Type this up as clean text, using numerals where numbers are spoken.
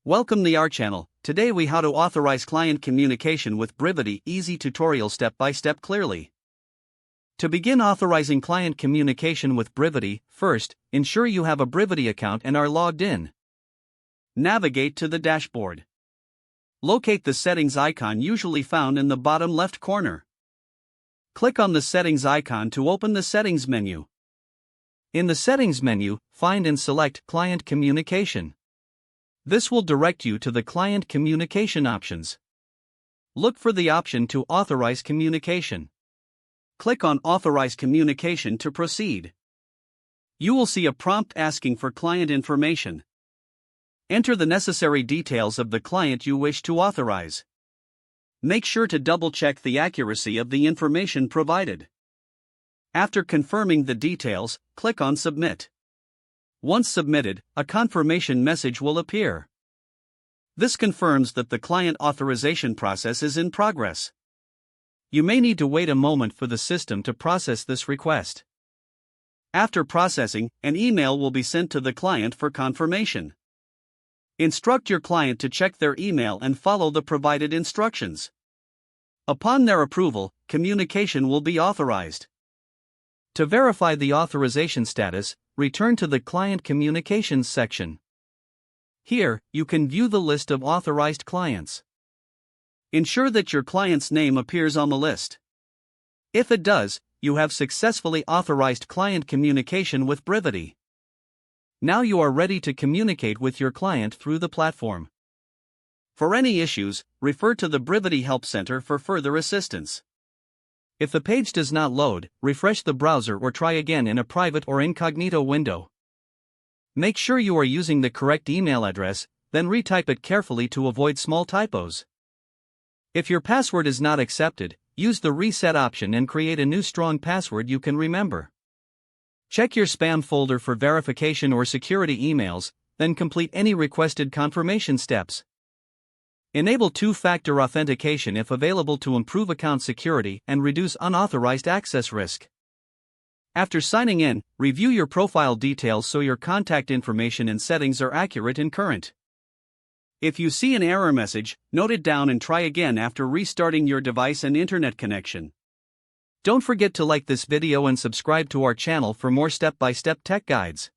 Welcome to our channel. Today we how to authorize client communication with Brivity, easy tutorial step by step clearly. To begin authorizing client communication with Brivity, first, ensure you have a Brivity account and are logged in. Navigate to the dashboard. Locate the settings icon usually found in the bottom left corner. Click on the settings icon to open the settings menu. In the settings menu, find and select client communication. This will direct you to the client communication options. Look for the option to authorize communication. Click on Authorize Communication to proceed. You will see a prompt asking for client information. Enter the necessary details of the client you wish to authorize. Make sure to double-check the accuracy of the information provided. After confirming the details, click on Submit. Once submitted, a confirmation message will appear. This confirms that the client authorization process is in progress. You may need to wait a moment for the system to process this request. After processing, an email will be sent to the client for confirmation. Instruct your client to check their email and follow the provided instructions. Upon their approval, communication will be authorized. To verify the authorization status, return to the Client Communications section. Here, you can view the list of authorized clients. Ensure that your client's name appears on the list. If it does, you have successfully authorized client communication with Brivity. Now you are ready to communicate with your client through the platform. For any issues, refer to the Brivity Help Center for further assistance. If the page does not load, refresh the browser or try again in a private or incognito window. Make sure you are using the correct email address, then retype it carefully to avoid small typos. If your password is not accepted, use the reset option and create a new strong password you can remember. Check your spam folder for verification or security emails, then complete any requested confirmation steps. Enable two-factor authentication if available to improve account security and reduce unauthorized access risk. After signing in, review your profile details so your contact information and settings are accurate and current. If you see an error message, note it down and try again after restarting your device and internet connection. Don't forget to like this video and subscribe to our channel for more step-by-step tech guides.